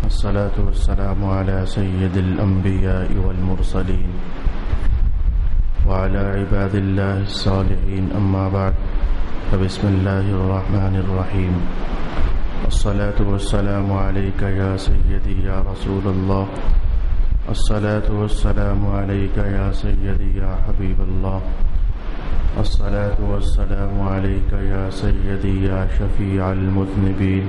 الصلاة والسلام على سيد الأنبياء والمرسلين وعلى عباد الله الصالحين أما بعد فبسم الله الرحمن الرحيم الصلاة والسلام عليك يا سيدي يا رسول الله الصلاة والسلام عليك يا سيدي يا حبيب الله الصلاة والسلام عليك يا سيدي يا شفيع المذنبين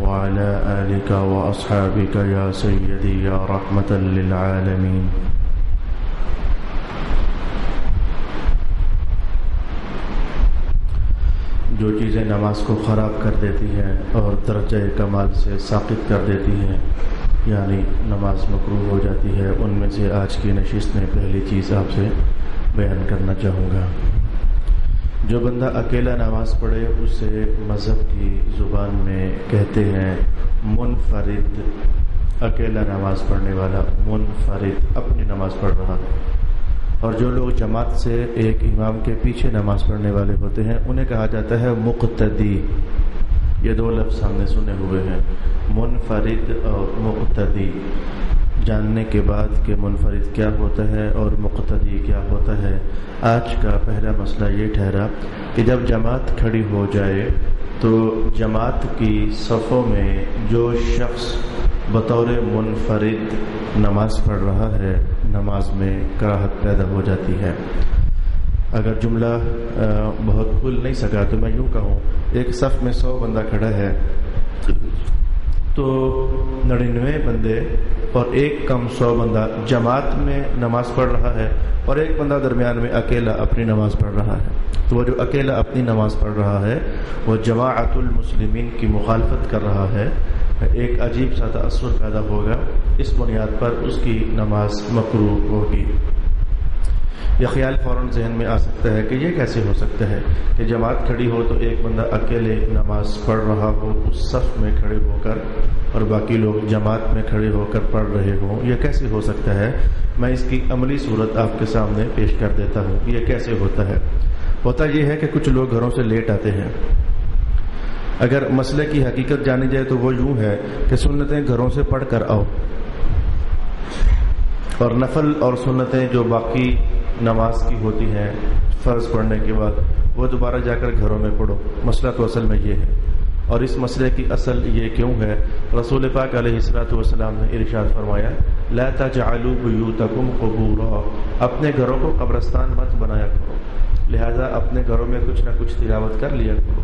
وعلى آلك وأصحابك يا سيدي يا رحمة للعالمين. جو چیزیں نماز کو خراب کر دیتی ہیں اور درجہ کمال سے ساقط کر دیتی ہیں یعنی نماز مکروہ ہو جاتی ہے، ان میں سے آج کی نشست میں پہلی چیز آپ سے بیان کرنا چاہوں گا. جو بندہ اکیلا نماز پڑھے اسے مذہب کی زبان میں کہتے ہیں منفرد. اکیلا نماز پڑھنے والا منفرد، اپنی نماز پڑھ رہا ہے. اور جو لوگ جماعت سے ایک امام کے پیچھے نماز پڑھنے والے ہوتے ہیں انہیں کہا جاتا ہے مقتدی. یہ دو لفظ ہم نے سنے ہوئے ہیں، منفرد اور مقتدی. جاننے کے بعد کہ منفرد کیا ہوتا ہے اور مقتدی کیا ہوتا ہے، آج کا پہلا مسئلہ یہ ٹھہرا کہ جب جماعت کھڑی ہو جائے تو جماعت کی صفوں میں جو شخص بطور منفرد نماز پڑھ رہا ہے نماز میں کراہت پیدا ہو جاتی ہے. اگر جملہ بہت کھل نہیں سکا تو میں یوں کہوں، ایک صف میں 100 بندہ کھڑا ہے تو 99 بندے اور ایک کم 100 بندہ جماعت میں نماز پڑھ رہا ہے اور ایک بندہ درمیان میں اکیلا اپنی نماز پڑھ رہا ہے. تو وہ جو اکیلا اپنی نماز پڑھ رہا ہے وہ جماعت المسلمین کی مخالفت کر رہا ہے. ایک عجیب سا تاثر پیدا ہوگا، اس بنیاد پر اس کی نماز مکروہ ہوگی. یہ خیال فوراً ذہن میں آ سکتا ہے کہ یہ کیسے ہو سکتا ہے کہ جماعت کھڑی ہو تو ایک بندہ اکیلے نماز پڑھ رہا ہو اس صف میں کھڑے ہو کر اور باقی لوگ جماعت میں کھڑے ہو کر پڑھ رہے ہوں. یہ کیسے ہو سکتا ہے؟ میں اس کی عملی صورت آپ کے سامنے پیش کر دیتا ہوں کہ یہ کیسے ہوتا ہے. ہوتا یہ ہے کہ کچھ لوگ گھروں سے لیٹ آتے ہیں. اگر مسئلے کی حقیقت جانی جائے تو وہ یوں ہے کہ سنتیں گھروں سے پڑھ کر آؤ اور نفل اور سنتیں جو باقی نماز کی ہوتی ہیں فرض پڑھنے کے بعد وہ دوبارہ جا کر گھروں میں پڑھو. مسئلہ تو اصل میں یہ ہے، اور اس مسئلے کی اصل یہ کیوں ہے؟ رسول پاک علیہ الصلوۃ والسلام نے ارشاد فرمایا لا تجعلوا بیوتکم قبورا، اپنے گھروں کو قبرستان مت بنایا کرو. لہذا اپنے گھروں میں کچھ نہ کچھ تلاوت کر لیا کرو،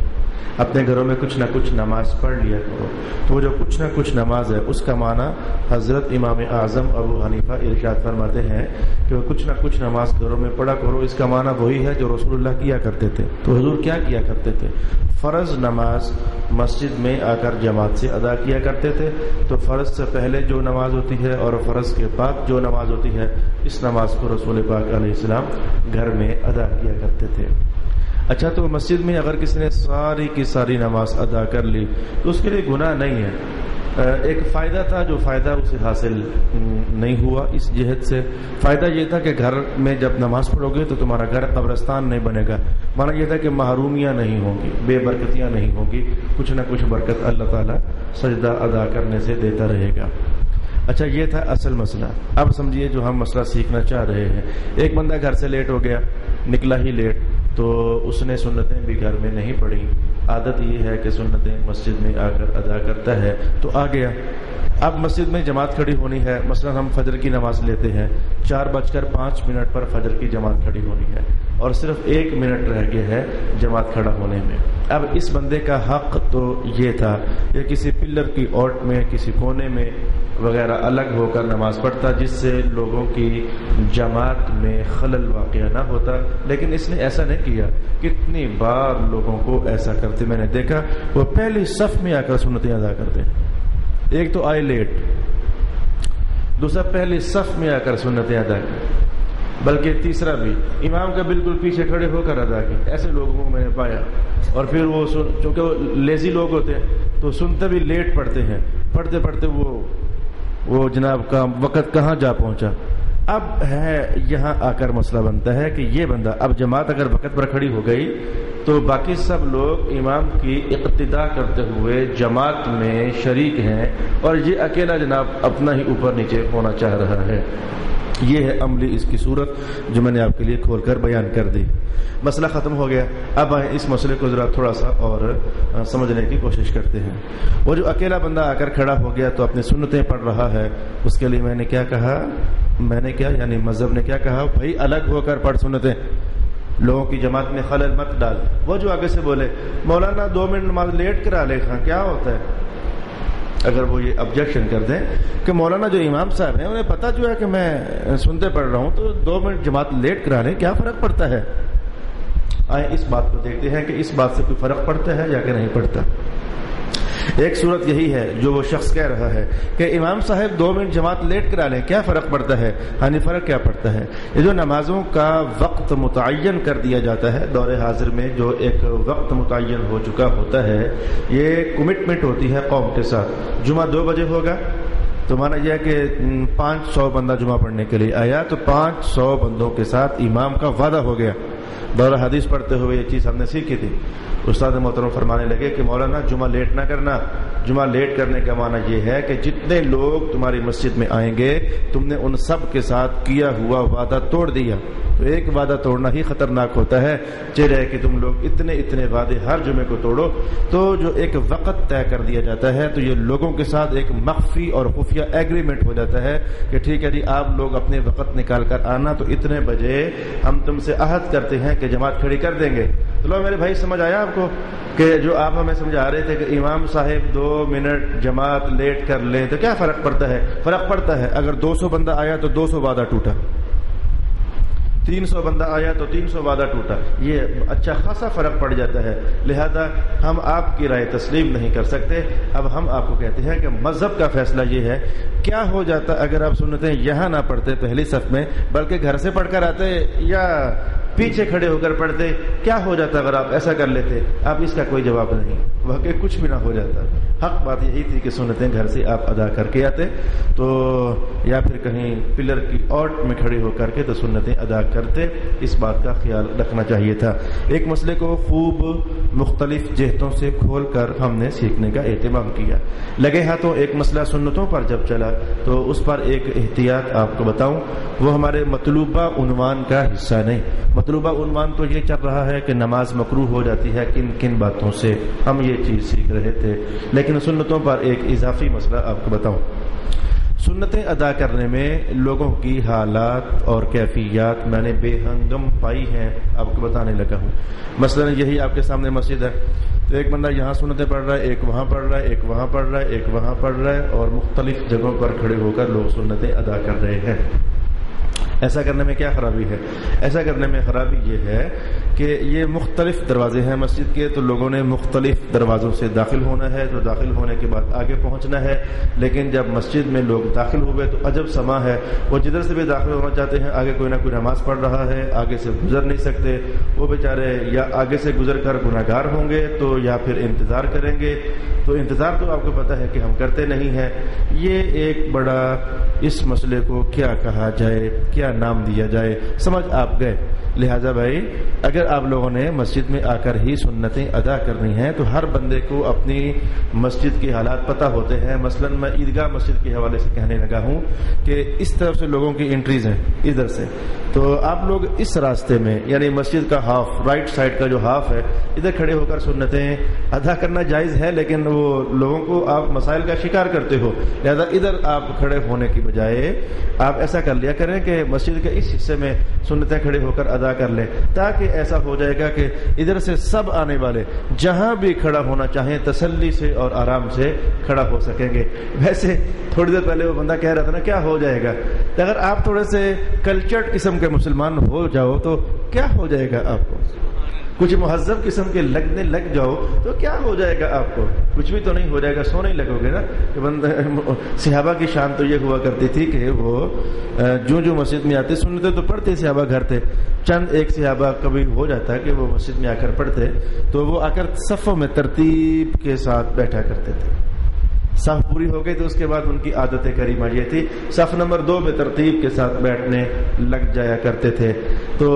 اپنے گھروں میں کچھ نہ کچھ نماز پڑھ لیا کرو. تو جو کچھ نہ کچھ نماز ہے اس کا معنی حضرت امام اعظم ابو حنیفہ ارشاد فرماتے ہیں کہ وہ کچھ نہ کچھ نماز گھروں میں پڑھا کرو. اس کا معنی وہی ہے جو رسول اللہ کیا کرتے تھے. تو حضور کیا کیا کرتے تھے؟ فرض نماز مسجد میں آ کر جماعت سے ادا کیا کرتے تھے. تو فرض سے پہلے جو نماز ہوتی ہے اور فرض کے بعد جو نماز ہوتی ہے اس نماز کو رسول پاک علیہ السلام گھر میں ادا کیا کرتے تھے. اچھا، تو مسجد میں اگر کسی نے ساری کی ساری نماز ادا کر لی تو اس کے لیے گناہ نہیں ہے. ایک فائدہ تھا جو فائدہ اسے حاصل نہیں ہوا. اس جہت سے فائدہ یہ تھا کہ گھر میں جب نماز پڑھو گے تو تمہارا گھر قبرستان نہیں بنے گا. مانا یہ تھا کہ محرومیاں نہیں ہوں گی، بے برکتیاں نہیں ہوں گی، کچھ نہ کچھ برکت اللہ تعالیٰ سجدہ ادا کرنے سے دیتا رہے گا. اچھا، یہ تھا اصل مسئلہ. اب سمجھیے جو ہم مسئلہ سیکھنا چاہ رہے ہیں. ایک بندہ گھر سے لیٹ ہو گیا، نکلا ہی لیٹ، تو اس نے سنتیں بھی گھر میں نہیں پڑھی. عادت یہ ہے کہ سنتیں مسجد میں آ کر ادا کرتا ہے تو آ گیا. اب مسجد میں جماعت کھڑی ہونی ہے. مثلا ہم فجر کی نماز لیتے ہیں، 4:05 پر فجر کی جماعت کھڑی ہونی ہے اور صرف 1 منٹ رہ گیا ہے جماعت کھڑا ہونے میں. اب اس بندے کا حق تو یہ تھا کہ کسی پلر کی اوٹ میں کسی کونے میں وغیرہ الگ ہو کر نماز پڑھتا جس سے لوگوں کی جماعت میں خلل واقع نہ ہوتا. لیکن اس نے ایسا نہیں کیا. کتنی بار لوگوں کو ایسا کرتے میں نے دیکھا، وہ پہلی صف میں آ کر سنتیں ادا کرتے ہیں. ایک تو آئے لیٹ، دوسرا پہلی صف میں آ کر سنتیں ادا کی، بلکہ تیسرا بھی امام کا بالکل پیچھے کھڑے ہو کر ادا کی. ایسے لوگوں کو میں نے پایا. اور پھر وہ چونکہ وہ لیزی لوگ ہوتے ہیں تو سنتے بھی لیٹ پڑھتے ہیں. پڑھتے پڑھتے وہ جناب کا وقت کہاں جا پہنچا. اب ہے یہاں آ کر مسئلہ بنتا ہے کہ یہ بندہ اب جماعت اگر وقت پر کھڑی ہو گئی تو باقی سب لوگ امام کی اقتداء کرتے ہوئے جماعت میں شریک ہیں اور یہ اکیلا جناب اپنا ہی اوپر نیچے ہونا چاہ رہا ہے. یہ ہے عملی اس کی صورت جو میں نے آپ کے لیے کھول کر بیان کر دی. مسئلہ ختم ہو گیا. اب آئیں اس مسئلے کو ذرا تھوڑا سا اور سمجھنے کی کوشش کرتے ہیں. وہ جو اکیلا بندہ آ کر کھڑا ہو گیا تو اپنی سنتیں پڑھ رہا ہے, اس کے لیے میں نے کیا کہا, یعنی مذہب نے کیا کہا, بھائی الگ ہو کر پڑھ سنتیں, لوگوں کی جماعت میں خلل مت ڈال. وہ جو آگے سے بولے مولانا 2 منٹ نماز لیٹ کرا لے, کیا ہوتا ہے؟ اگر وہ یہ آبجیکشن کر دیں کہ مولانا جو امام صاحب ہیں انہیں پتہ جو ہے کہ میں سنتے پڑھ رہا ہوں تو 2 منٹ جماعت لیٹ کرا لیں, کیا فرق پڑتا ہے؟ آئیں اس بات کو دیکھتے ہیں کہ اس بات سے کوئی فرق پڑتا ہے یا کہ نہیں پڑتا. ایک صورت یہی ہے جو وہ شخص کہہ رہا ہے کہ امام صاحب 2 منٹ جماعت لیٹ کرا لیں, کیا فرق پڑتا ہے؟ ہاں فرق کیا پڑتا ہے؟ یہ جو نمازوں کا وقت متعین کر دیا جاتا ہے دور حاضر میں, جو ایک وقت متعین ہو چکا ہوتا ہے, یہ کمٹمنٹ ہوتی ہے قوم کے ساتھ. جمعہ 2 بجے ہوگا تو مانا یہ ہے کہ 500 بندہ جمعہ پڑھنے کے لیے آیا تو 500 بندوں کے ساتھ امام کا وعدہ ہو گیا. دور حدیث پڑھتے ہوئے یہ چیز ہم نے سیکھی تھی. استاد محترم فرمانے لگے کہ مولانا جمعہ لیٹ نہ کرنا. جمعہ لیٹ کرنے کا معنی یہ ہے کہ جتنے لوگ تمہاری مسجد میں آئیں گے تم نے ان سب کے ساتھ کیا ہوا وعدہ توڑ دیا. تو ایک وعدہ توڑنا ہی خطرناک ہوتا ہے, چاہے کہ تم لوگ اتنے وعدے ہر جمعے کو توڑو. تو جو ایک وقت طے کر دیا جاتا ہے تو یہ لوگوں کے ساتھ ایک مخفی اور خفیہ ایگریمنٹ ہو جاتا ہے کہ ٹھیک ہے جی آپ لوگ اپنے وقت نکال کر آنا, تو اتنے بجے ہم تم سے عہد کرتے ہیں کہ جماعت کھڑی کر دیں گے. تو لو میرے بھائی سمجھ آیا آپ کو کہ جو آپ ہمیں سمجھا رہے تھے کہ امام صاحب 2 منٹ جماعت لیٹ کر لیں تو کیا فرق پڑتا ہے؟ فرق پڑتا ہے. اگر 200 بندہ آیا تو 200 وعدہ ٹوٹا, 300 بندہ آیا تو 300 وعدہ ٹوٹا. یہ اچھا خاصا فرق پڑ جاتا ہے. لہذا ہم آپ کی رائے تسلیم نہیں کر سکتے. اب ہم آپ کو کہتے ہیں کہ مذہب کا فیصلہ یہ ہے. کیا ہو جاتا اگر آپ سنتیں یہاں نہ پڑھتے پہلی صف میں بلکہ گھر سے پڑھ کر آتے یا پیچھے کھڑے ہو کر پڑھتے؟ کیا ہو جاتا اگر آپ ایسا کر لیتے؟ اب اس کا کوئی جواب نہیں, واقعی کچھ بھی نہ ہو جاتا. حق بات یہی تھی کہ سنتیں گھر سے آپ ادا کر کے آتے تو, یا پھر کہیں پلر کی اوٹ میں کھڑے ہو کر کے تو سنتیں ادا کرتے. اس بات کا خیال رکھنا چاہیے تھا. ایک مسئلے کو خوب مختلف جہتوں سے کھول کر ہم نے سیکھنے کا اہتمام کیا. لگے ہاتھوں ایک مسئلہ سنتوں پر جب چلا تو اس پر ایک احتیاط آپ کو بتاؤں, وہ ہمارے مطلوبہ عنوان کا حصہ نہیں. مطلوبہ عنوان تو یہ چل رہا ہے کہ نماز مکروہ ہو جاتی ہے کن کن باتوں سے, ہم یہ چیز سیکھ رہے تھے. لیکن سنتوں پر ایک اضافی مسئلہ آپ کو بتاؤں. سنتیں ادا کرنے میں لوگوں کی حالات اور کیفیات میں نے بے ہنگم پائی ہیں, آپ کو بتانے لگا ہوں. مثلا یہی آپ کے سامنے مسجد ہے تو ایک بندہ یہاں سنتیں پڑھ رہا ہے, ایک وہاں پڑھ رہا ہے, ایک وہاں پڑھ رہا ہے, ایک وہاں پڑھ رہا ہے, اور مختلف جگہوں پر کھڑے ہو کر لوگ سنتیں ادا کر رہے ہیں. ایسا کرنے میں کیا خرابی ہے؟ ایسا کرنے میں خرابی یہ ہے کہ یہ مختلف دروازے ہیں مسجد کے, تو لوگوں نے مختلف دروازوں سے داخل ہونا ہے, تو داخل ہونے کے بعد آگے پہنچنا ہے. لیکن جب مسجد میں لوگ داخل ہوئے تو عجب سما ہے, وہ جدھر سے بھی داخل ہونا چاہتے ہیں آگے کوئی نہ کوئی نماز پڑھ رہا ہے, آگے سے گزر نہیں سکتے. وہ بیچارے یا آگے سے گزر کر گناہگار ہوں گے تو یا پھر انتظار کریں گے. تو انتظار تو آپ کو پتہ ہے کہ ہم کرتے نہیں ہیں. یہ ایک بڑا, اس مسئلے کو کیا کہا جائے, کیا نام دیا جائے, سمجھ آپ گئے. لہذا بھائی اگر آپ لوگوں نے مسجد میں آ کر ہی سنتیں ادا کرنی ہیں تو ہر بندے کو اپنی مسجد کے حالات پتہ ہوتے ہیں. مثلا میں عیدگاہ مسجد کے حوالے سے کہنے لگا ہوں کہ اس طرف سے لوگوں کی انٹریز ہیں ادھر سے, تو آپ لوگ اس راستے میں یعنی مسجد کا ہاف, رائٹ سائڈ کا جو ہاف ہے, ادھر کھڑے ہو کر سنتیں ادا کرنا جائز ہے, لیکن وہ لوگوں کو آپ مسائل کا شکار کرتے ہو. لہذا ادھر آپ کھڑے ہونے کی بجائے آپ ایسا کر لیا کریں کہ مسجد کے اس حصے میں سنتیں کھڑے ہو کر ادا کر لیں, تاکہ ایسا ہو جائے گا کہ ادھر سے سب آنے والے جہاں بھی کھڑا ہونا چاہیں تسلی سے اور آرام سے کھڑا ہو سکیں گے. ویسے تھوڑی دیر پہلے وہ بندہ کہہ رہا تھا نا کیا ہو جائے گا, اگر آپ تھوڑے سے کلچرڈ قسم کے مسلمان ہو جاؤ تو کیا ہو جائے گا آپ کو, کچھ مہذب قسم کے لگنے لگ جاؤ تو کیا ہو جائے گا آپ کو, کچھ بھی تو نہیں ہو جائے گا, سونے ہی لگو گے نا. کہ بندہ صحابہ کی شان تو یہ ہوا کرتی تھی کہ وہ جو مسجد میں آتے سنتے تو پڑھتے, صحابہ گھر تھے, چند ایک صحابہ کبھی ہو جاتا کہ وہ مسجد میں آ کر پڑھتے تو وہ آ کر صفوں میں ترتیب کے ساتھ بیٹھا کرتے تھے. صف پوری ہو گئی تو اس کے بعد ان کی عادت کریمہ یہ تھی صف نمبر 2 میں ترتیب کے ساتھ بیٹھنے لگ جایا کرتے تھے. تو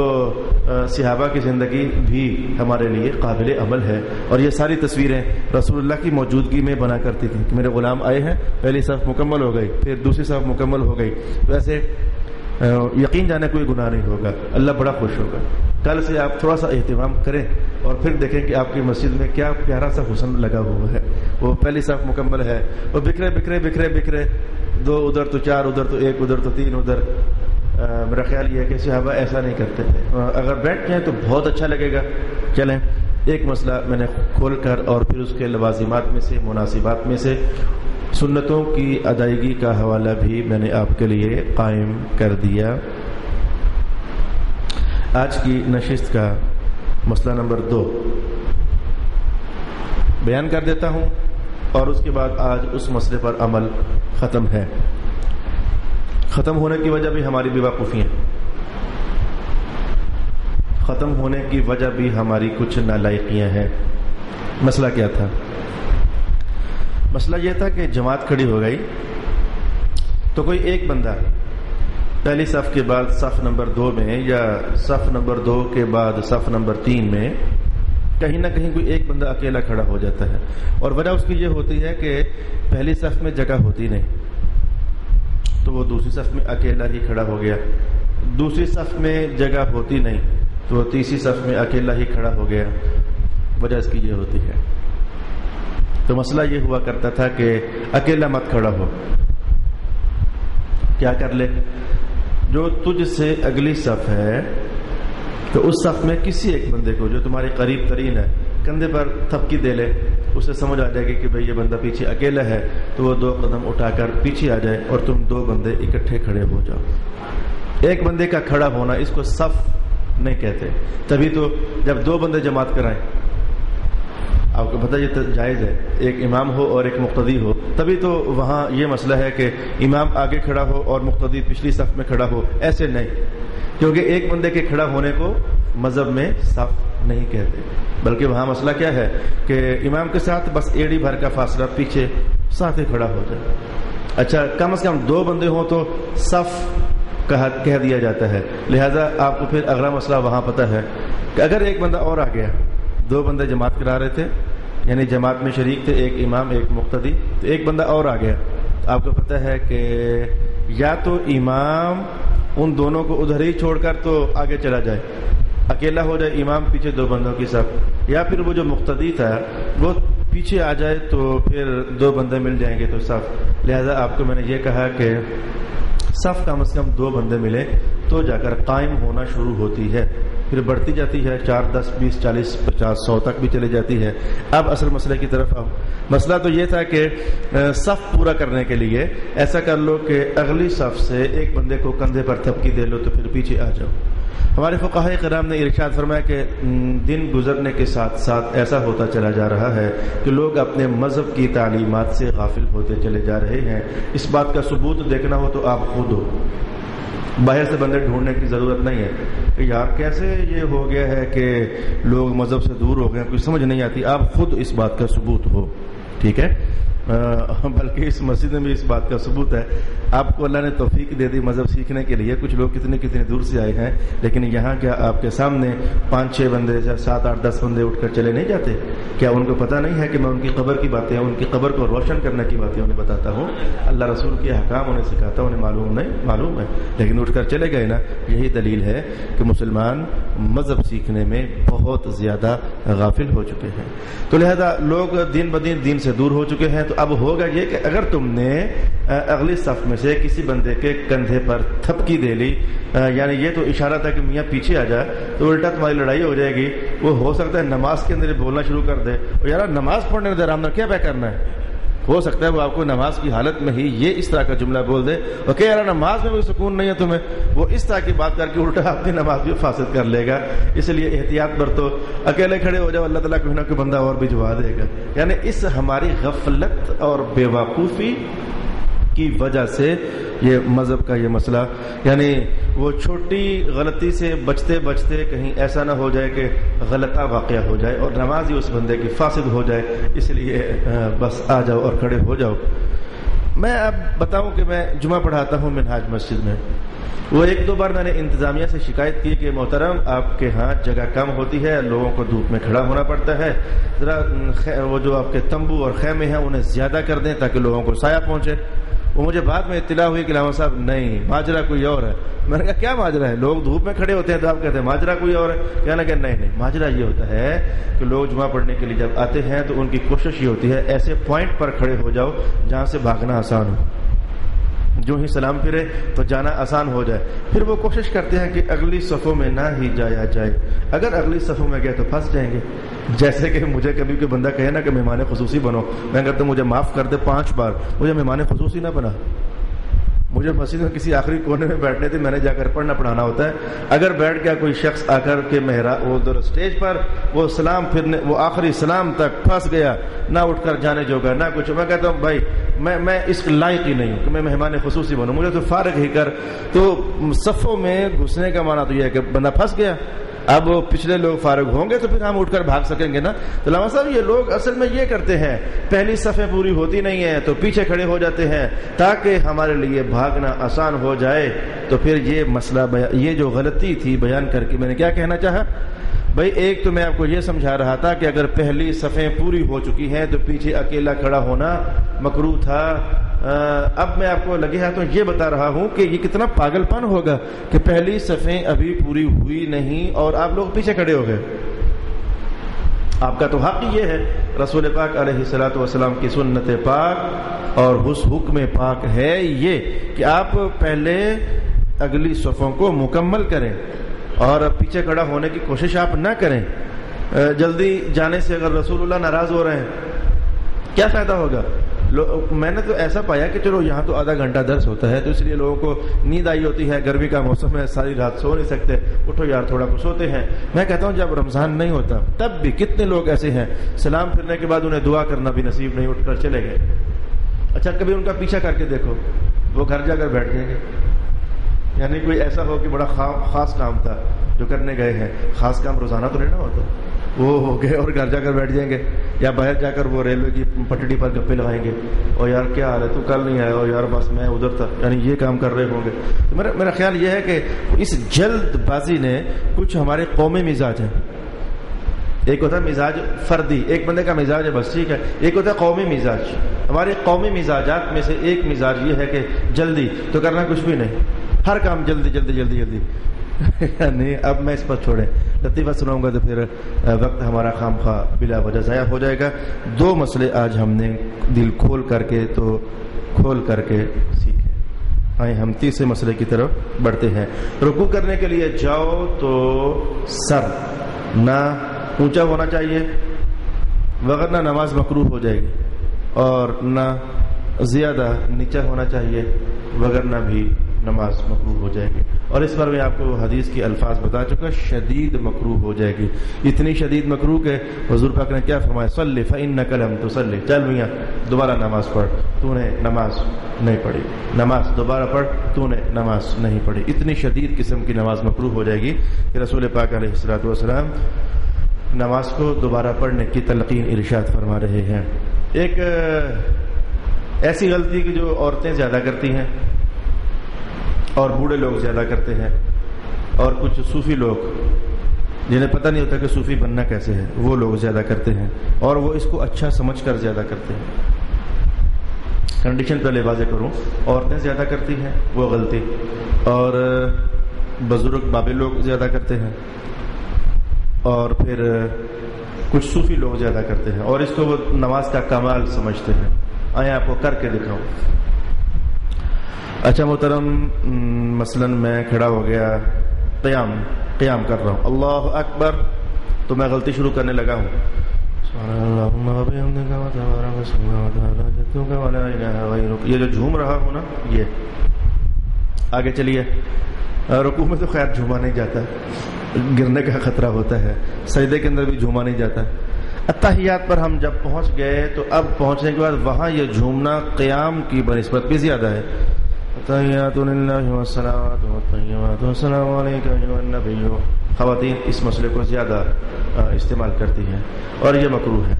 صحابہ کی زندگی بھی ہمارے لیے قابل عمل ہے, اور یہ ساری تصویریں رسول اللہ کی موجودگی میں بنا کرتی تھیں کہ میرے غلام آئے ہیں, پہلی صف مکمل ہو گئی, پھر دوسری صف مکمل ہو گئی. ویسے یقین جانے کوئی گناہ نہیں ہوگا, اللہ بڑا خوش ہوگا. کل سے آپ تھوڑا سا اہتمام کریں اور پھر دیکھیں کہ آپ کی مسجد میں کیا پیارا سا حسن لگا ہوا ہے. وہ پہلی صف مکمل ہے, وہ بکھرے بکھرے بکھرے بکھرے 2 ادھر تو 4 ادھر تو 1 ادھر تو 3 ادھر. میرا خیال یہ ہے کہ صحابہ ایسا نہیں کرتے تھے. اگر بیٹھ جائیں تو بہت اچھا لگے گا. چلیں ایک مسئلہ میں نے کھول کر اور پھر اس کے لوازمات میں سے, مناسبات میں سے سنتوں کی ادائیگی کا حوالہ بھی میں نے آپ کے لیے قائم کر دیا. آج کی نشست کا مسئلہ نمبر 2 بیان کر دیتا ہوں, اور اس کے بعد آج اس مسئلے پر عمل ختم ہے. ختم ہونے کی وجہ بھی ہماری بیوقوفیاں, ختم ہونے کی وجہ بھی ہماری کچھ نالائقیاں ہیں. مسئلہ کیا تھا؟ مسئلہ یہ تھا کہ جماعت کھڑی ہو گئی تو کوئی ایک بندہ پہلی صف کے بعد صف نمبر 2 میں یا صف نمبر 2 کے بعد صف نمبر 3 میں کہیں نہ کہیں کوئی ایک بندہ اکیلا کھڑا ہو جاتا ہے. اور وجہ اس کی یہ ہوتی ہے کہ پہلی صف میں جگہ ہوتی نہیں تو وہ دوسری صف میں اکیلا ہی کھڑا ہو گیا, دوسری صف میں جگہ ہوتی نہیں تو وہ تیسری صف میں اکیلا ہی کھڑا ہو گیا. وجہ اس کی یہ ہوتی ہے. تو مسئلہ یہ ہوا کرتا تھا کہ اکیلا مت کھڑا ہو, کیا کر لے, جو تجھ سے اگلی صف ہے تو اس صف میں کسی ایک بندے کو جو تمہارے قریب ترین ہے کندھے پر تھپکی دے لے. اسے سمجھ آ جائے گی کہ بھئی یہ بندہ پیچھے اکیلا ہے, تو وہ 2 قدم اٹھا کر پیچھے آ جائے اور تم 2 بندے اکٹھے کھڑے ہو جاؤ. ایک بندے کا کھڑا ہونا اس کو صف نہیں کہتے. تبھی تو جب 2 بندے جماعت کرائیں, آپ کو پتہ یہ جائز ہے, ایک امام ہو اور ایک مقتدی ہو, تبھی تو وہاں یہ مسئلہ ہے کہ امام آگے کھڑا ہو اور مقتدی پچھلی صف میں کھڑا ہو. ایسے نہیں, کیونکہ ایک بندے کے کھڑا ہونے کو مذہب میں صف نہیں کہتے, بلکہ وہاں مسئلہ کیا ہے کہ امام کے ساتھ بس ایڑی بھر کا فاصلہ پیچھے ساتھ ہی کھڑا ہو جائے. اچھا کم از کم 2 بندے ہوں تو صف کہہ دیا جاتا ہے. لہذا آپ کو پھر اگلا مسئلہ وہاں پتہ ہے کہ اگر ایک بندہ اور آ گیا, 2 بندے جماعت کرا رہے تھے یعنی جماعت میں شریک تھے, ایک امام ایک مقتدی, تو ایک بندہ اور آ گیا, آپ کو پتہ ہے کہ یا تو امام ان دونوں کو ادھر ہی چھوڑ کر تو آگے چلا جائے, اکیلا ہو جائے امام پیچھے 2 بندوں کی صف, یا پھر وہ جو مقتدی تھا وہ پیچھے آ جائے تو پھر 2 بندے مل جائیں گے تو صف. لہذا آپ کو میں نے یہ کہا کہ صف کم از کم 2 بندے ملے تو جا کر قائم ہونا شروع ہوتی ہے, پھر بڑھتی جاتی ہے, 4 10 20 40 50 100 تک بھی چلی جاتی ہے. اب اصل مسئلے کی طرف آؤ. مسئلہ تو یہ تھا کہ صف پورا کرنے کے لیے ایسا کر لو کہ اگلی صف سے ایک بندے کو کندھے پر تھپکی دے لو تو پھر پیچھے آ جاؤ. ہمارے فقہائے کرام نے ارشاد فرمایا کہ دن گزرنے کے ساتھ ساتھ ایسا ہوتا چلا جا رہا ہے کہ لوگ اپنے مذہب کی تعلیمات سے غافل ہوتے چلے جا رہے ہیں. اس بات کا ثبوت دیکھنا ہو تو آپ خود ہو, باہر سے بندے ڈھونڈنے کی ضرورت نہیں ہے کہ یار کیسے یہ ہو گیا ہے کہ لوگ مذہب سے دور ہو گئے, کچھ سمجھ نہیں آتی. آپ خود اس بات کا ثبوت ہو, ٹھیک ہے, بلکہ اس مسجد میں بھی اس بات کا ثبوت ہے. آپ کو اللہ نے توفیق دے دی مذہب سیکھنے کے لیے. کچھ لوگ کتنے دور سے آئے ہیں, لیکن یہاں کیا آپ کے سامنے 5-6 بندے 7 8 10 بندے اٹھ کر چلے نہیں جاتے؟ کیا ان کو پتہ نہیں ہے کہ میں ان کی قبر کی باتیں, ان کی قبر کو روشن کرنے کی باتیں انہیں بتاتا ہوں, اللہ رسول کے احکام انہیں سکھاتا ہوں, انہیں معلوم ہے, لیکن اٹھ کر چلے گئے نا. یہی دلیل ہے کہ مسلمان مذہب سیکھنے میں بہت زیادہ غافل ہو چکے ہیں. تو لہذا لوگ دن بدن دین سے دور ہو چکے ہیں. تو اب ہوگا یہ کہ اگر تم نے اگلی صف میں سے کسی بندے کے کندھے پر تھپکی دے لی, یعنی یہ تو اشارہ تھا کہ میاں پیچھے آ جائے, تو الٹا تمہاری لڑائی ہو جائے گی. وہ ہو سکتا ہے نماز کے اندر بولنا شروع کر دے, اور یار نماز پڑھنے دے رام کیا پہ کرنا ہے. ہو سکتا ہے وہ آپ کو نماز کی حالت میں ہی یہ اس طرح کا جملہ بول دے, اور کہ یار نماز میں بھی سکون نہیں ہے تمہیں, وہ اس طرح کی بات کر کے الٹا اپنی نماز بھی فاسد کر لے گا. اس لیے احتیاط برتو, اکیلے کھڑے ہو جاؤ, اللہ تعالیٰ کوئی نہ کوئی بندہ اور بھجوا دے گا. یعنی اس ہماری غفلت اور بے وقوفی کی وجہ سے یہ مذہب کا یہ مسئلہ، یعنی وہ چھوٹی غلطی سے بچتے بچتے کہیں ایسا نہ ہو جائے کہ غلطہ واقعہ ہو جائے اور نماز ہی اس بندے کی فاسد ہو جائے، اس لیے بس آ جاؤ اور کھڑے ہو جاؤ۔ میں اب بتاؤں کہ میں جمعہ پڑھاتا ہوں منہاج مسجد میں، وہ ایک دو بار میں نے انتظامیہ سے شکایت کی کہ محترم آپ کے ہاں جگہ کم ہوتی ہے، لوگوں کو دھوپ میں کھڑا ہونا پڑتا ہے، ذرا وہ جو آپ کے تمبو اور خیمے ہیں انہیں زیادہ کر دیں تاکہ لوگوں کو سایہ پہنچے۔ وہ مجھے بعد میں اطلاع ہوئی کہ علامہ صاحب نہیں، ماجرا کوئی اور ہے۔ میں نے کہا کیا ماجرا ہے؟ لوگ دھوپ میں کھڑے ہوتے ہیں تو آپ کہتے ہیں ماجرا کوئی اور ہے؟ کہنا کہ نہیں، ماجرا یہ ہوتا ہے کہ لوگ جمعہ پڑھنے کے لیے جب آتے ہیں تو ان کی کوشش یہ ہوتی ہے ایسے پوائنٹ پر کھڑے ہو جاؤ جہاں سے بھاگنا آسان ہو، جو ہی سلام پھرے تو جانا آسان ہو جائے۔ پھر وہ کوشش کرتے ہیں کہ اگلی صفوں میں نہ ہی جایا جائے، اگر اگلی صفوں میں گئے تو پھنس جائیں گے۔ جیسے کہ مجھے کبھی کوئی بندہ کہے نا کہ مہمان خصوصی بنو، میں کہتا ہوں مجھے معاف کر دے 5 بار، مجھے مہمان خصوصی نہ بنا۔ مجھے مسجد میں کسی آخری کونے میں بیٹھنے تھے، میں نے جا کر پڑھنا پڑھانا ہوتا ہے، اگر بیٹھ گیا کوئی شخص آ کر کے ادھر اسٹیج پر وہ سلام پھرنے، وہ آخری سلام تک پھنس گیا، نہ اٹھ کر جانے جوگا نہ کچھ، میں کہتا ہوں بھائی میں اس لائق ہی نہیں ہوں کہ میں مہمان خصوصی بنوں، مجھے تو فارغ ہی کر۔ تو صفوں میں گھسنے کا معنی تو یہ ہے کہ بندہ پھنس گیا، اب پچھلے لوگ فارغ ہوں گے تو پھر ہم اٹھ کر بھاگ سکیں گے نا۔ تو علامہ صاحب یہ لوگ اصل میں یہ کرتے ہیں، پہلی صفیں پوری ہوتی نہیں ہیں تو پیچھے کھڑے ہو جاتے ہیں تاکہ ہمارے لیے بھاگنا آسان ہو جائے۔ تو پھر یہ مسئلہ یہ جو غلطی تھی بیان کر کے میں نے کیا کہنا چاہا بھائی، ایک تو میں آپ کو یہ سمجھا رہا تھا کہ اگر پہلی صفیں پوری ہو چکی ہیں تو پیچھے اکیلا کھڑا ہونا مکروہ تھا۔ اب میں آپ کو لگے ہاتھوں یہ بتا رہا ہوں کہ یہ کتنا پاگل پن ہوگا کہ پہلی صفیں ابھی پوری ہوئی نہیں اور آپ لوگ پیچھے کھڑے ہو گئے۔ آپ کا تو حق یہ ہے، رسول پاک علیہ الصلوۃ والسلام کی سنت پاک اور اس حکم پاک ہے یہ کہ آپ پہلے اگلی صفوں کو مکمل کریں اور پیچھے کھڑا ہونے کی کوشش آپ نہ کریں۔ جلدی جانے سے اگر رسول اللہ ناراض ہو رہے ہیں کیا فائدہ ہوگا؟ میں نے تو ایسا پایا کہ چلو یہاں تو آدھا گھنٹہ درس ہوتا ہے تو اس لیے لوگوں کو نیند آئی ہوتی ہے، گرمی کا موسم ہے، ساری رات سو نہیں سکتے، اٹھو یار تھوڑا کچھ سوتے ہیں۔ میں کہتا ہوں جب رمضان نہیں ہوتا تب بھی کتنے لوگ ایسے ہیں سلام پھرنے کے بعد انہیں دعا کرنا بھی نصیب نہیں، اٹھ کر چلے گئے۔ اچھا کبھی ان کا پیچھا کر کے دیکھو، وہ گھر جا کر بیٹھ جائیں گے، یعنی کوئی ایسا ہو کہ بڑا خاص کام تھا جو کرنے گئے ہیں، خاص کام روزانہ تو نہیں نہ ہوتا، وہ ہو گئے اور گھر جا کر بیٹھ جائیں گے، یا باہر جا کر وہ ریلوے کی پٹڑی پر گپے لگائیں گے، اور یار کیا حال ہے تو کل نہیں آیا، اور یار بس میں ادھر تھا، یعنی یہ کام کر رہے ہوں گے۔ تو میرا خیال یہ ہے کہ اس جلد بازی نے کچھ ہمارے قومی مزاج ہیں، ایک ہوتا ہے مزاج فردی، ایک بندے کا مزاج ہے بس ٹھیک ہے، ایک ہوتا ہے قومی مزاج۔ ہمارے قومی مزاجات میں سے ایک مزاج یہ ہے کہ جلدی تو کرنا کچھ بھی نہیں، ہر کام جلدی جلدی جلدی جلدی نہیں۔ اب میں اس پر چھوڑیں، لطیفہ سناؤں گا تو پھر وقت ہمارا خام خواہ بلا وجہ ضائع ہو جائے گا۔ 2 مسئلے آج ہم نے دل کھول کر کے سیکھے۔ آئے ہم تیسرے مسئلے کی طرف بڑھتے ہیں۔ رکوع کرنے کے لیے جاؤ تو سر نہ اونچا ہونا چاہیے وغیرہ نماز مکروہ ہو جائے گی، اور نہ زیادہ نیچا ہونا چاہیے وغیرہ بھی نماز مکروہ ہو جائے گی۔ اور اس پر میں آپ کو حدیث کی الفاظ بتا چکا، شدید مکروہ ہو جائے گی، اتنی شدید مکروہ کہ حضور پاک نے کیا فرمایا، صلی فإنک لم تصلی، چل میاں دوبارہ نماز پڑھ، تو نے نماز نہیں پڑھی، نماز دوبارہ پڑھ، تو نے نماز نہیں پڑھی۔ اتنی شدید قسم کی نماز مکروہ ہو جائے گی کہ رسول پاک علیہ الصلوۃ والسلام نماز کو دوبارہ پڑھنے کی تلقین ارشاد فرما رہے ہیں۔ ایک ایسی غلطی کی جو عورتیں زیادہ کرتی ہیں اور بوڑھے لوگ زیادہ کرتے ہیں، اور کچھ صوفی لوگ جنہیں پتہ نہیں ہوتا کہ صوفی بننا کیسے ہے، وہ لوگ زیادہ کرتے ہیں، اور وہ اس کو اچھا سمجھ کر زیادہ کرتے ہیں۔ کنڈیشن پہلے واضح کروں، عورتیں زیادہ کرتی ہیں وہ غلطی، اور بزرگ بابے لوگ زیادہ کرتے ہیں، اور پھر کچھ صوفی لوگ زیادہ کرتے ہیں، اور اس کو وہ نماز کا کمال سمجھتے ہیں۔ آئیں آپ کو کر کے دکھاؤں۔ اچھا محترم، مثلا میں کھڑا ہو گیا، قیام کر رہا ہوں، اللہ اکبر، تو میں غلطی شروع کرنے لگا ہوں، یہ جو جھوم رہا ہوں نا، یہ آگے چلیے۔ رکوع میں تو خیر جھوما نہیں جاتا، گرنے کا خطرہ ہوتا ہے، سجدے کے اندر بھی جھوما نہیں جاتا۔ اتحیات پر ہم جب پہنچ گئے تو اب پہنچنے کے بعد وہاں یہ جھومنا قیام کی بنسبت بھی زیادہ ہے۔ تحیات للہ والصلوات والطیبات والسلام علیکم ایھا النبی. خواتین اس مسئلے کو زیادہ استعمال کرتی ہیں اور یہ مکروہ ہے.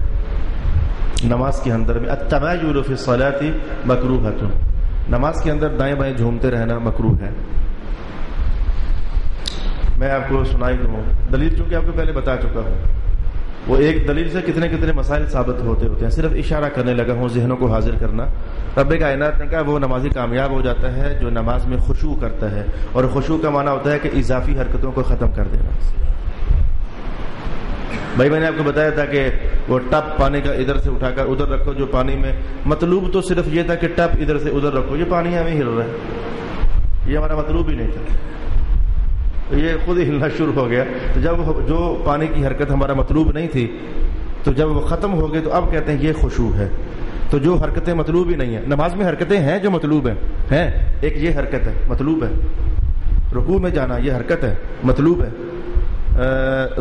نماز کے اندر میں التمایل فی الصلاۃ مکروہۃ، نماز کے اندر دائیں بائیں جھومتے رہنا مکروہ ہے. میں آپ کو سنائی دوں دلیل، چونکہ آپ کو پہلے بتا چکا ہوں. وہ ایک دلیل سے کتنے کتنے مسائل ثابت ہوتے ہیں. صرف اشارہ کرنے لگا ہوں ذہنوں کو حاضر کرنا. رب کائنات نے کہا وہ نمازی کامیاب ہو جاتا ہے جو نماز میں خشوع کرتا ہے، اور خشوع کا معنی ہوتا ہے کہ اضافی حرکتوں کو ختم کر دینا. بھائی میں نے آپ کو بتایا تھا کہ وہ ٹپ پانی کا ادھر سے اٹھا کر ادھر رکھو، جو پانی میں مطلوب تو صرف یہ تھا کہ ٹپ ادھر سے ادھر رکھو، یہ پانی ہمیں ہل رہا ہے، یہ ہمارا مطلوب ہی نہیں تھا، یہ خود ہی ہلنا شروع ہو گیا. تو جب جو پانی کی حرکت ہمارا مطلوب نہیں تھی تو جب وہ ختم ہو گئی تو اب کہتے ہیں یہ خشوع ہے. تو جو حرکتیں مطلوب ہی نہیں ہیں، نماز میں حرکتیں ہیں جو مطلوب ہیں. ایک یہ حرکت ہے مطلوب ہے، رکوع میں جانا یہ حرکت ہے مطلوب ہے،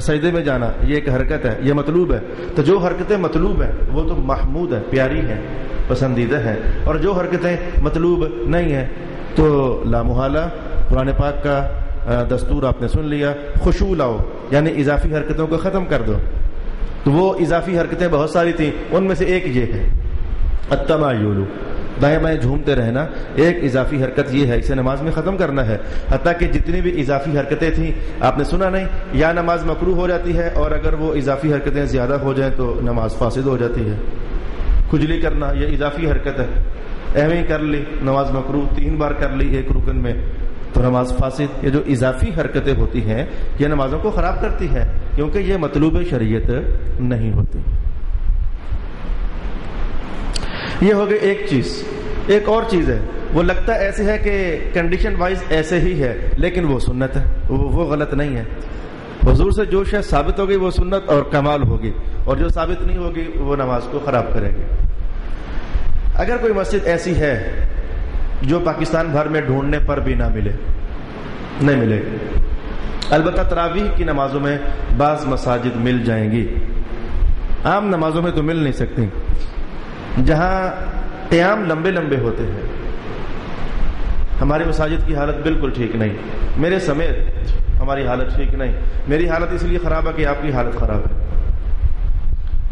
سجدے میں جانا یہ ایک حرکت ہے یہ مطلوب ہے. تو جو حرکتیں مطلوب ہیں وہ تو محمود ہے، پیاری ہیں، پسندیدہ ہیں. اور جو حرکتیں مطلوب نہیں ہیں تو لامحالہ قرآن پاک کا دستور آپ نے سن لیا، خشوع لاؤ یعنی اضافی حرکتوں کو ختم کر دو. تو وہ اضافی حرکتیں بہت ساری تھیں، ان میں سے ایک یہ ہے التمایل، دائیں بائیں جھومتے رہنا. ایک اضافی حرکت یہ ہے، اسے نماز میں ختم کرنا ہے. حتیٰ کہ جتنی بھی اضافی حرکتیں تھیں آپ نے سنا نہیں، یا نماز مکروہ ہو جاتی ہے، اور اگر وہ اضافی حرکتیں زیادہ ہو جائیں تو نماز فاسد ہو جاتی ہے. کھجلی کرنا یہ اضافی حرکت ہے، ایویں کر لی نماز مکروہ، 3 بار کر لی ایک رکن میں تو نماز فاسد. یہ جو اضافی حرکتیں ہوتی ہیں یہ نمازوں کو خراب کرتی ہیں، کیونکہ یہ مطلوب شریعت نہیں ہوتی. یہ ہو گئی ایک چیز. ایک اور چیز ہے، وہ لگتا ایسے ہے کہ کنڈیشن وائز ایسے ہی ہے، لیکن وہ سنت ہے، وہ غلط نہیں ہے. حضور سے جو شے ثابت ہو گئی وہ سنت اور کمال ہوگی، اور جو ثابت نہیں ہوگی وہ نماز کو خراب کرے گی. اگر کوئی مسجد ایسی ہے جو پاکستان بھر میں ڈھونڈنے پر بھی نہ ملے، نہیں ملے گی. البتہ تراویح کی نمازوں میں بعض مساجد مل جائیں گی، عام نمازوں میں تو مل نہیں سکتی، جہاں قیام لمبے لمبے ہوتے ہیں. ہماری مساجد کی حالت بالکل ٹھیک نہیں، میرے سمیت ہماری حالت ٹھیک نہیں. میری حالت اس لیے خراب ہے کہ آپ کی حالت خراب ہے.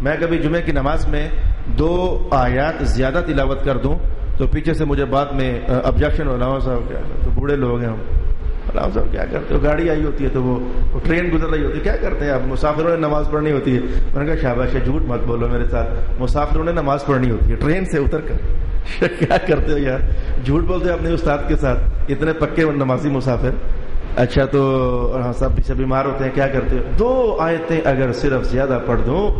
میں کبھی جمعے کی نماز میں 2 آیات زیادہ تلاوت کر دوں تو پیچھے سے مجھے بعد میں آبجیکشن ہو، علامہ صاحب کیا کرتے، تو بوڑھے لوگ ہیں ہم، علامہ صاحب کیا کرتے ہو، گاڑی آئی ہوتی ہے تو وہ ٹرین گزر رہی ہوتی ہے، کیا کرتے ہیں آپ، مسافروں نے نماز پڑھنی ہوتی ہے. میں نے کہا شاباش ہے، جھوٹ مت بولو میرے ساتھ، مسافروں نے نماز پڑھنی ہوتی ہے ٹرین سے اتر کر. کیا کرتے ہو یار، جھوٹ بولتے ہو اپنے استاد کے ساتھ، اتنے پکے نمازی مسافر. اچھا تو سب پیچھے بیمار ہوتے ہیں، کیا کرتے ہو. 2 آیتیں اگر صرف زیادہ پڑھ دوں،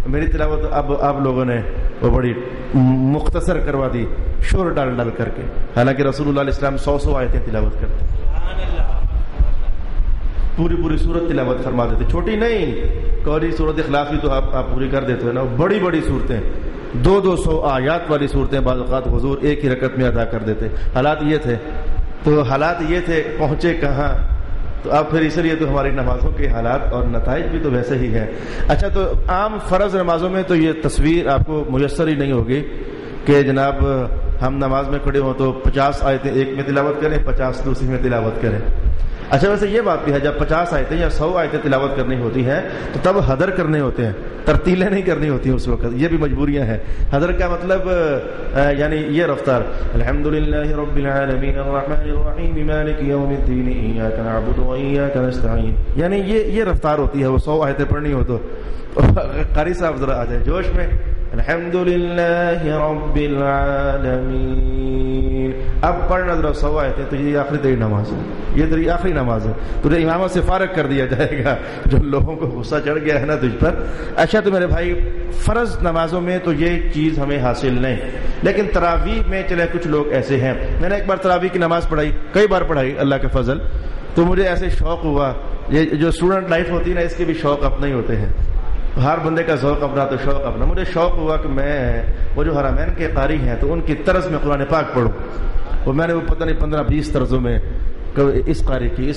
میری تلاوت اب آپ لوگوں نے وہ بڑی مختصر کروا دی شور ڈال ڈال کر کے، حالانکہ رسول اللہ علیہ السلام 100 آیتیں تلاوت کرتے، پوری سورت تلاوت فرما دیتے. چھوٹی نہیں، کوئی سورت اخلاص بھی تو آپ پوری کر دیتے ہو نا. بڑی بڑی صورتیں، 200 آیات والی صورتیں بعض اوقات حضور ایک ہی رکعت میں ادا کر دیتے. حالات یہ تھے پہنچے کہاں. تو اب پھر اس لیے تو ہماری نمازوں کے حالات اور نتائج بھی تو ویسے ہی ہیں. اچھا تو عام فرض نمازوں میں تو یہ تصویر آپ کو میسر ہی نہیں ہوگی کہ جناب ہم نماز میں کھڑے ہوں تو 50 آیتیں ایک میں تلاوت کریں، 50 دوسری میں تلاوت کریں. اچھا ویسے یہ بات بھی ہے، جب 50 آیتیں یا 100 آیتیں تلاوت کرنی ہوتی ہیں تو تب حدر کرنے ہوتے ہیں، ترتیلیں نہیں کرنی ہوتی اس وقت. یہ بھی مجبوریاں ہیں. حدر کا مطلب یعنی یہ رفتار، الحمدللہ رب العالمین الرحمن الرحیم مالک یوم الدین ایاک نعبد و ایاک نستعین، یعنی یہ رفتار ہوتی ہے. وہ 100 آیتیں پڑھنی ہو تو قاری صاحب ذرا آ جائے جوش میں، الحمدللہ رب العالمین. اب پڑھنا ذرا 100 آیتیں تو یہ آخری تیری نماز ہے، یہ تیری آخری نماز ہے، تجھے امامت سے فارغ کر دیا جائے گا جو لوگوں کو غصہ چڑھ گیا ہے نا تجھ پر. اچھا تو میرے بھائی فرض نمازوں میں تو یہ چیز ہمیں حاصل نہیں، لیکن تراویح میں چلے کچھ لوگ ایسے ہیں. میں نے ایک بار تراویح کی نماز پڑھائی، کئی بار پڑھائی اللہ کے فضل، تو مجھے ایسے شوق ہوا. یہ جو اسٹوڈنٹ لائف ہوتی ہے نا، اس کے بھی شوق اپنے ہی ہوتے ہیں، ہر بندے کا ذوق اپنا تو شوق اپنا. مجھے شوق ہوا کہ میں وہ جو حرمین کے قاری ہیں تو ان کی طرز میں قرآن پاک پڑھوں. اور میں نے وہ پتہ نہیں 15-20 طرزوں میں اس قاری کی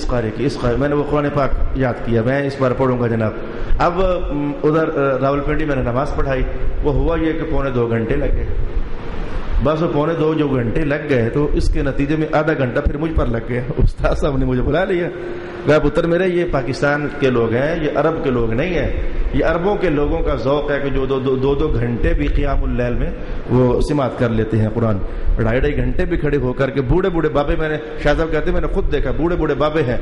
میں نے وہ قرآن پاک یاد کیا، میں اس بار پڑھوں گا جناب. اب ادھر راولپنڈی میں نے نماز پڑھائی، وہ ہوا یہ کہ 1.25 گھنٹے لگے. بس وہ 1.25 جو گھنٹے لگ گئے تو اس کے نتیجے میں آدھا گھنٹہ پھر مجھ پر لگ گیا. استاد صاحب نے مجھے بلا لیا, کہا پتر میرے یہ پاکستان کے لوگ ہیں, یہ عرب کے لوگ نہیں ہیں, یہ عربوں کے لوگوں کا ذوق ہے کہ جو دو گھنٹے بھی قیام اللیل میں وہ سماعت کر لیتے ہیں قرآن. 2.5 گھنٹے بھی کھڑے ہو کر کے بوڑھے بابے, میں نے شاہ صاحب کہتے ہیں میں نے خود دیکھا, بوڑھے بابے ہیں,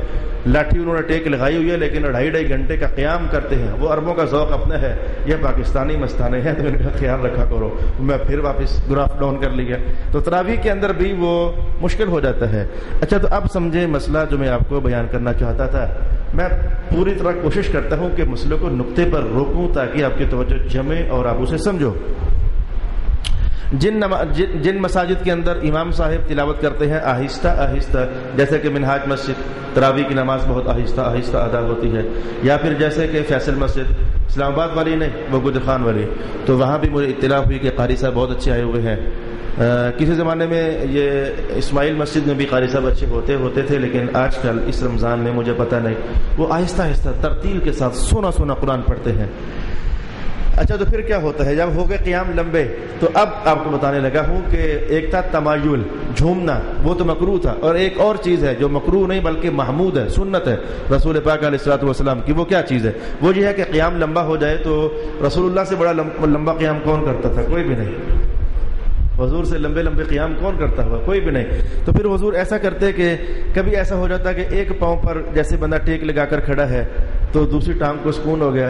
لاٹھی انہوں نے ٹیک لگائی ہوئی ہے لیکن 2.5 گھنٹے کا قیام کرتے ہیں. وہ عربوں کا ذوق اپنا ہے, یہ پاکستانی مستانے ہیں, تو ان کا خیال رکھا کرو. میں پھر واپس گراف ڈاؤن کر لیا. تو تراویح کے اندر بھی وہ مشکل ہو جاتا ہے. اچھا تو اب سمجھے مسئلہ جو میں آپ کو بیان کرنا چاہتا تھا. میں پوری طرح کوشش کرتا ہوں کہ مسئلے کو نقطے پر روکوں تاکہ آپ کی توجہ جمے اور آپ اسے سمجھو. جن مساجد کے اندر امام صاحب تلاوت کرتے ہیں آہستہ آہستہ, جیسے کہ منہاج مسجد, تراویح کی نماز بہت آہستہ آہستہ ادا ہوتی ہے, یا پھر جیسے کہ فیصل مسجد اسلام آباد والی نہیں, وہ گجر خان والی, تو وہاں بھی مجھے اطلاع ہوئی کہ قاری صاحب بہت اچھے آئے ہوئے ہیں. کسی زمانے میں یہ اسماعیل مسجد میں بھی قاری صاحب اچھے ہوتے تھے, لیکن آج کل اس رمضان میں مجھے پتہ نہیں, وہ آہستہ آہستہ ترتیل کے ساتھ سونا قرآن پڑھتے ہیں. اچھا تو پھر کیا ہوتا ہے جب ہو گئے قیام لمبے, تو اب آپ کو بتانے لگا ہوں کہ ایک تھا تمایل, جھومنا, وہ تو مکروہ تھا, اور ایک اور چیز ہے جو مکروہ نہیں بلکہ محمود ہے, سنت ہے رسول پاک علیہ الصلوۃ والسلام کی. وہ کیا چیز ہے؟ وہ یہ ہے کہ قیام لمبا ہو جائے. تو رسول اللہ سے بڑا لمبا قیام کون کرتا تھا؟ کوئی بھی نہیں. حضور سے لمبے قیام کون کرتا ہوا؟ کوئی بھی نہیں. تو پھر حضور ایسا کرتے کہ کبھی ایسا ہو جاتا کہ ایک پاؤں پر جیسے بندہ ٹیک لگا کر کھڑا ہے تو دوسری ٹانگ کو سکون ہو گیا,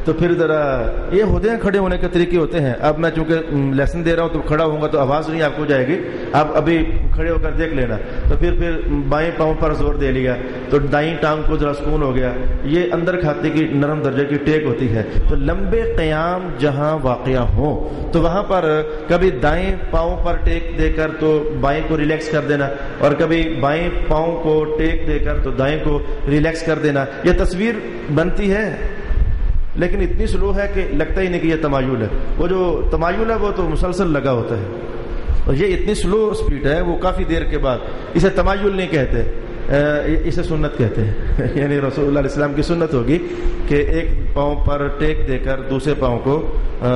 تو پھر ذرا یہ ہوتے ہیں کھڑے ہونے کے طریقے ہوتے ہیں. اب میں چونکہ لیسن دے رہا ہوں تو کھڑا ہوں گا تو آواز نہیں آپ کو جائے گی, آپ ابھی کھڑے ہو کر دیکھ لینا. تو پھر بائیں پاؤں پر زور دے لیا تو دائیں ٹانگ کو ذرا سکون ہو گیا. یہ اندر کھاتے کی نرم درجے کی ٹیک ہوتی ہے. تو لمبے قیام جہاں واقع ہوں تو وہاں پر کبھی دائیں پاؤں پر ٹیک دے کر تو بائیں کو ریلیکس کر دینا, اور کبھی بائیں پاؤں کو ٹیک دے کر تو دائیں کو ریلیکس کر دینا. یہ تصویر بنتی ہے لیکن اتنی سلو ہے کہ لگتا ہی نہیں کہ یہ تمایل ہے. وہ جو تمایل ہے وہ تو مسلسل لگا ہوتا ہے, اور یہ اتنی سلو سپیڈ ہے وہ کافی دیر کے بعد. اسے تمایل نہیں کہتے, اسے سنت کہتے ہیں. یعنی رسول اللہ علیہ السلام کی سنت ہوگی کہ ایک پاؤں پر ٹیک دے کر دوسرے پاؤں کو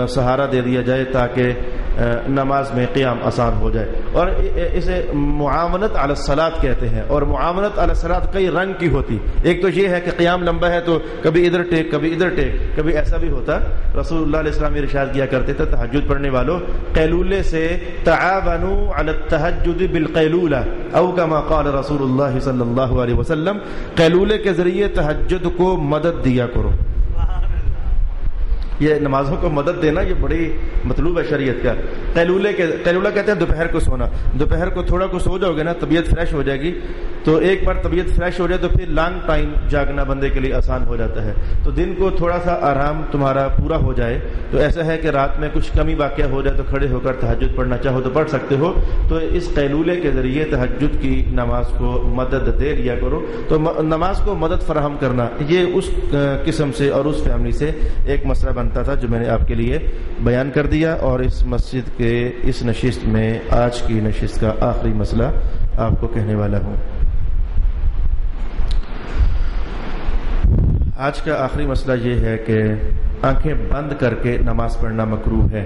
سہارا دے دیا جائے تاکہ نماز میں قیام آسان ہو جائے. اور اسے معاونت علی الصلاۃ کہتے ہیں. اور معاونت علی الصلاۃ کئی رنگ کی ہوتی. ایک تو یہ ہے کہ قیام لمبا ہے تو کبھی ادھر ٹیک کبھی ادھر ٹیک, کبھی ایسا بھی ہوتا. رسول اللہ علیہ السلام ارشاد کیا کرتے تھے تہجد پڑھنے والوں قیلولے سے تعاونوا علی التہجد بالقیلولہ او کما قال رسول اللہ صلی اللہ علیہ وسلم, قیلولے کے ذریعے تہجد کو مدد دیا کرو. یہ نمازوں کو مدد دینا یہ بڑی مطلوب ہے شریعت کا. قیلولہ کہتے ہیں دوپہر کو سونا. دوپہر کو تھوڑا کو سو جاؤ گے نا طبیعت فریش ہو جائے گی, تو ایک بار طبیعت فریش ہو جائے تو پھر لانگ ٹائم جاگنا بندے کے لیے آسان ہو جاتا ہے. تو دن کو تھوڑا سا آرام تمہارا پورا ہو جائے تو ایسا ہے کہ رات میں کچھ کمی واقع ہو جائے تو کھڑے ہو کر تہجد پڑھنا چاہو تو پڑھ سکتے ہو. تو اس قیلولے کے ذریعے تہجد کی نماز کو مدد دے لیا کرو. تو نماز کو مدد فراہم کرنا یہ اس قسم سے اور اس فیملی سے ایک مسئلہ بنتا تھا جو میں نے آپ کے لیے بیان کر دیا. اور اس مسجد کے اس نشست میں آج کی نشست کا آخری مسئلہ آپ کو کہنے والا ہوں. آج کا آخری مسئلہ یہ ہے کہ آنکھیں بند کر کے نماز پڑھنا مکروہ ہے.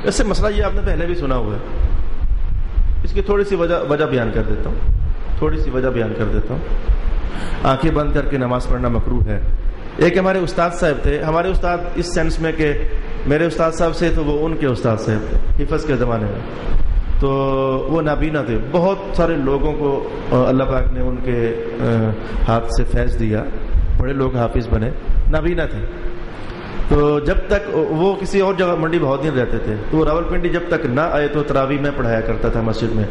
اس سے مسئلہ یہ آپ نے پہلے بھی سنا ہوا ہے. اس کی تھوڑی سی وجہ بیان کر دیتا ہوں. آنکھیں بند کر کے نماز پڑھنا مکروہ ہے. ایک ہمارے استاد صاحب تھے. ہمارے استاد اس سینس میں کہ میرے استاد صاحب سے تو وہ ان کے استاد صاحب تھے حفظ کے زمانے میں. تو وہ نابینا تھے. بہت سارے لوگوں کو اللہ پاک نے ان کے ہاتھ سے فیض دیا, بڑے لوگ حافظ بنے. نابینا تھے. تو جب تک وہ کسی اور جگہ منڈی بہت دن رہتے تھے تو راولپنڈی جب تک نہ آئے تو تراویح میں پڑھایا کرتا تھا مسجد میں.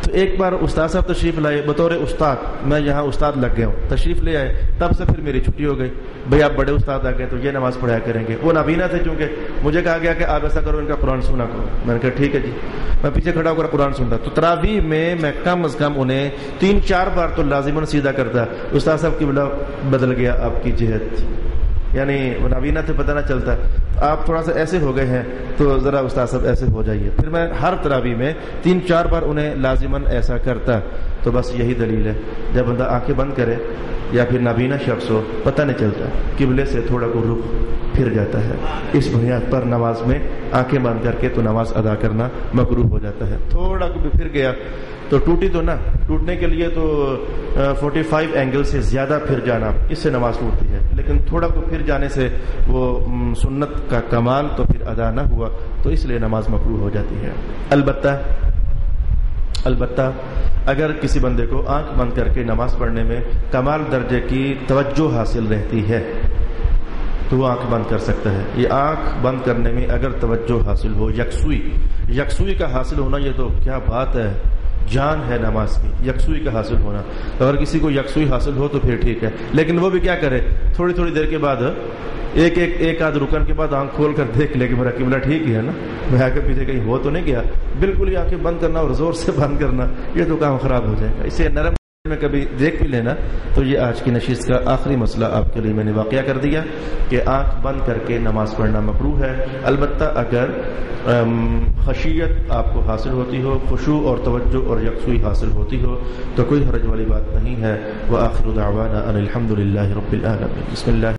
تو ایک بار استاد صاحب تشریف لائے بطور استاد, میں یہاں استاد لگ گیا ہوں, تشریف لے آئے. تب سے پھر میری چھٹی ہو گئی. بھئی آپ بڑے استاد آ گئے تو یہ نماز پڑھایا کریں گے. وہ نابینا تھے چونکہ مجھے کہا گیا کہ آپ ایسا کرو ان کا قرآن سنا کرو. میں نے کہا ٹھیک ہے جی. میں پیچھے کھڑا ہو کر قرآن سنتا. تو تراویح میں کم از کم انہیں 3-4 بار تو لازماً سیدھا کرتا. استاد صاحب کی بدل گیا آپ کی جہت, یعنی نابینا سے پتہ نہ چلتا. آپ تھوڑا سا ایسے ہو گئے ہیں تو ذرا استاد صاحب ایسے ہو جائیے. پھر میں ہر تراویح میں 3-4 بار انہیں لازماً ایسا کرتا. تو بس یہی دلیل ہے, جب بندہ آنکھیں بند کرے یا پھر نابینا شخص ہو, پتہ نہیں چلتا, قبلے سے تھوڑا کو رخ پھر جاتا ہے. اس بنیاد پر نماز میں آنکھیں بند کر کے تو نماز ادا کرنا مکروہ ہو جاتا ہے. تھوڑا کو بھی پھر گیا تو ٹوٹی تو نہ, ٹوٹنے کے لیے تو 45 اینگل سے زیادہ پھر جانا, اس سے نماز ٹوٹتی ہے. لیکن تھوڑا کو پھر جانے سے وہ سنت کا کمال تو پھر ادا نہ ہوا, تو اس لیے نماز مکروہ ہو جاتی ہے. البتہ اگر کسی بندے کو آنکھ بند کر کے نماز پڑھنے میں کمال درجے کی توجہ حاصل رہتی ہے تو وہ آنکھ بند کر سکتا ہے. یہ آنکھ بند کرنے میں اگر توجہ حاصل ہو, یکسوئی کا حاصل ہونا, یہ تو کیا بات ہے, جان ہے نماز کی, یکسوئی کا حاصل ہونا. اگر کسی کو یکسوئی حاصل ہو تو پھر ٹھیک ہے, لیکن وہ بھی کیا کرے, تھوڑی دیر کے بعد ایک آدھ رکن کے بعد آنکھ کھول کر دیکھ لے کہ میرا قبلہ ٹھیک ہی ہے نا, میں آگے پیچھے کہیں ہو تو نہیں گیا. بالکل ہی آنکھیں بند کرنا اور زور سے بند کرنا, یہ تو کام خراب ہو جائے گا. اسے نرم میں کبھی دیکھ بھی لینا. تو یہ آج کی نشست کا آخری مسئلہ آپ کے لیے میں نے واقعہ کر دیا کہ آنکھ بند کر کے نماز پڑھنا مکروہ ہے. البتہ اگر خشیت آپ کو حاصل ہوتی ہو, خشوع اور توجہ اور یکسوئی حاصل ہوتی ہو, تو کوئی حرج والی بات نہیں ہے. وآخر دعوانا ان الحمد للہ رب العالمین. بسم اللہ.